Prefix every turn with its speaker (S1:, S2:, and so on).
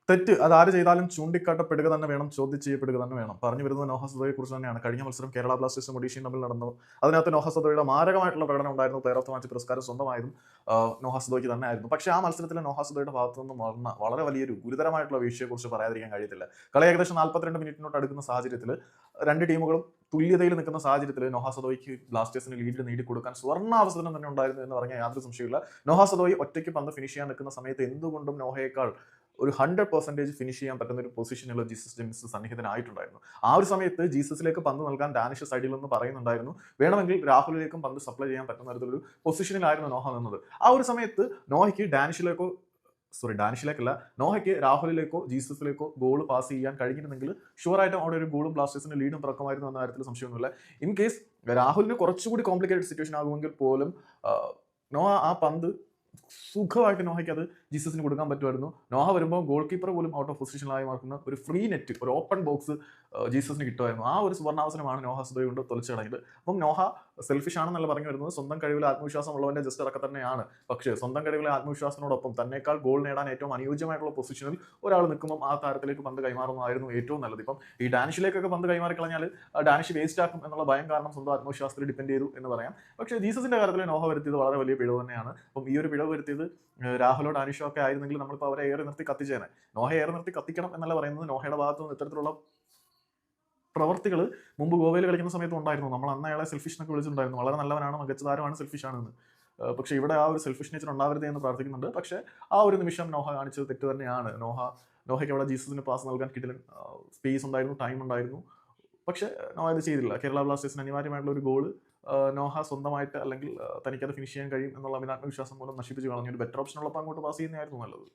S1: തെറ്റ് അതാര് ചെയ്താലും ചൂണ്ടിക്കാട്ടപ്പെടുക തന്നെ വേണം, ചോദ്യം ചെയ്യപ്പെടുക തന്നെ വേണം. പറഞ്ഞു വരുന്നത് നോഹ സദോയെക്കുറിച്ച് തന്നെയാണ്. കഴിഞ്ഞ മത്സരം കേരള ബ്ലാസ്റ്റേഴ്സും ഒഡീഷയും തമ്മിൽ നടന്നു. അതിനകത്ത് നോഹ സദോയുടെ മാരകമായിട്ടുള്ള പ്രകടനം ഉണ്ടായിരുന്നു. പ്ലെയർ ഓഫ് ദ മാച്ച് പുരസ്കാരം സ്വന്തമായതും നോഹ സദോയ്ക്ക് തന്നെ ആയിരുന്നു. പക്ഷേ ആ മത്സരത്തിൽ നോഹ സദോയുടെ ഭാഗത്തു നിന്നും വന്ന വളരെ വലിയൊരു ഗുരുതരമായിട്ടുള്ള വീഴ്ചയെക്കുറിച്ച് പറയാതിരിക്കാൻ കഴിയത്തില്ല. കളി ഏകദേശം 42 മിനിറ്റിനോട് അടുക്കുന്ന സാഹചര്യത്തിൽ രണ്ട് ടീമുകളും തുല്യതയിൽ നിൽക്കുന്ന സാഹചര്യത്തിൽ നോഹ സദോയ്ക്ക് ബ്ലാസ്റ്റേഴ്സിന് ലീഡ് നേടിക്കൊടുക്കാൻ സുവർണ്ണാവസരം തന്നെ ഉണ്ടായിരുന്നു എന്ന് പറഞ്ഞാൽ യാതൊരു സംശയമില്ല. നോഹ സദോയി ഒറ്റയ്ക്ക് പന്ത് ഫിനിഷ് ചെയ്യാൻ നിൽക്കുന്ന സമയത്ത് എന്തുകൊണ്ടും നോഹയേക്കാൾ ഒരു 100% ഫിനിഷ് ചെയ്യാൻ പറ്റുന്ന ഒരു പൊസിഷനിൽ ജീസസ് ജെയിംസ് സന്നിഹിതനായിട്ടുണ്ടായിരുന്നു. ആ ഒരു സമയത്ത് ജീസസിലേക്ക് പന്ത് നൽകാൻ ഡാനിഷ് സൈഡിൽ നിന്ന് പറയുന്നുണ്ടായിരുന്നു. വേണമെങ്കിൽ രാഹുലിലേക്കും പന്ത് സപ്ലൈ ചെയ്യാൻ പറ്റുന്ന തരത്തിലൊരു പൊസിഷനിലായിരുന്നു നോഹ നിന്നത്. ആ ഒരു സമയത്ത് നോഹയ്ക്ക് ഡാനിഷിലേക്കല്ല, നോഹയ്ക്ക് രാഹുലിലേക്കോ ജീസസിലേക്കോ ഗോൾ പാസ് ചെയ്യാൻ കഴിഞ്ഞിരുന്നെങ്കിൽ ഷുവറായിട്ടും അവിടെ ഒരു ഗോളും ബ്ലാസ്റ്റേഴ്സിന് ലീഡും തുറക്കുമായിരുന്നു എന്ന കാര്യത്തിൽ സംശയമൊന്നുമില്ല. ഇൻ കേസ് രാഹുലിന് കുറച്ചുകൂടി കോംപ്ലിക്കേറ്റഡ് സിറ്റുവേഷൻ ആകുമെങ്കിൽ പോലും നോഹ ആ പന്ത് സുഖമായിട്ട് നോഹയ്ക്ക് അത് ജീസസിന് കൊടുക്കാൻ പറ്റുമായിരുന്നു. നോഹ വരുമ്പോൾ ഗോൾ കീപ്പർ പോലും ഔട്ട് ഓഫ് പൊസിഷനിലായി മാറുന്ന ഒരു ഫ്രീ നെറ്റ്, ഒരു ഓപ്പൺ ബോക്സ് ജീസസിന് കിട്ടുമായിരുന്നു. ആ ഒരു സുവർണാവസരമാണ് നോഹ സദോയ് കൊണ്ട് തൊലച്ചു കളഞ്ഞത്. അപ്പം നോഹ സെൽഫിഷ് ആണെന്നല്ല പറഞ്ഞു വരുന്നത്, സ്വന്തം കഴിവിൽ ആത്മവിശ്വാസം ഉള്ളവന്റെ ജസ്റ്റ് ഇറക്കം തന്നെയാണ്. പക്ഷേ സ്വന്തം കഴിവിലെ ആത്മവിശ്വാസത്തിനോടൊപ്പം തന്നേക്കാൾ ഗോൾ നേടാൻ ഏറ്റവും അനുയോജ്യമായിട്ടുള്ള പൊസിഷനിൽ ഒരാൾ നിൽക്കുമ്പോൾ ആ താരത്തിലേക്ക് പന്ത് കൈമാറുന്നതായിരുന്നു ഏറ്റവും നല്ലത്. ഇപ്പം ഈ ഡാനിഷിലേക്കൊക്കെ പന്ത് കൈമാറി കളഞ്ഞാൽ ഡാനിഷ് വേസ്റ്റ് ആക്കും എന്നുള്ള ഭയം കാരണം സ്വന്തം ആത്മവിശ്വാസത്തിൽ ഡിപ്പെൻഡ് ചെയ്തു എന്ന് പറയാം. പക്ഷേ ജീസസിന്റെ കാര്യത്തിൽ നോഹ വരുത്തിയത് വളരെ വലിയ പിഴവ് തന്നെയാണ്. അപ്പം ഈ ഒരു പിഴവ് വരുത്തിയത് രാഹുലോ ഡാനിഷോ ഒക്കെ ആയിരുന്നെങ്കിൽ നമ്മളിപ്പോൾ അവരെ ഏറെ നിർത്തി കത്തിച്ചേനെ. നോഹ ഏറെ നിർത്തി കത്തിക്കണം എന്നല്ല പറയുന്നത്, നോഹയുടെ ഭാഗത്തു നിന്ന് ഇത്തരത്തിലുള്ള പ്രവർത്തികൾ മുമ്പ് ഗോവയിൽ കളിക്കുന്ന സമയത്ത് ഉണ്ടായിരുന്നു. നമ്മൾ അന്ന് അയാളെ സെൽഫിഷ് എന്നൊക്കെ വിളിച്ചിട്ടുണ്ടായിരുന്നു. വളരെ നല്ലവനാണ്, മികച്ച താരമാണ്, സെൽഫിഷ് ആണെന്ന്. പക്ഷേ ഇവിടെ ആ ഒരു സെൽഫിഷ് നേച്ചർ ഉണ്ടാവരുത് എന്ന് പ്രാർത്ഥിക്കുന്നുണ്ട്. പക്ഷേ ആ ഒരു നിമിഷം നോഹ കാണിച്ചത് തെറ്റ് തന്നെയാണ്. നോഹയ്ക്ക് അവിടെ ജീസസിന് പാസ് നൽകാൻ കിട്ടില്ല, സ്പേസ് ഉണ്ടായിരുന്നു, ടൈം ഉണ്ടായിരുന്നു. പക്ഷേ നോഹ ഇത് ചെയ്തില്ല. കേരള ബ്ലാസ്റ്റേഴ്സിന് അനിവാര്യമായിട്ടുള്ള ഒരു ഗോൾ നോഹ സ്വന്തമായിട്ട് അല്ലെങ്കിൽ തനിക്കത് ഫിനിഷ് ചെയ്യാൻ കഴിയും എന്നുള്ള ആത്മവിശ്വാസം മൂലം നശിപ്പിച്ച് കളഞ്ഞു. ഒരു ബെറ്റർ ഓപ്ഷൻ ഉള്ളപ്പോൾ അങ്ങോട്ട് പാസ് ചെയ്യുന്നതായിരുന്നു നല്ലത്.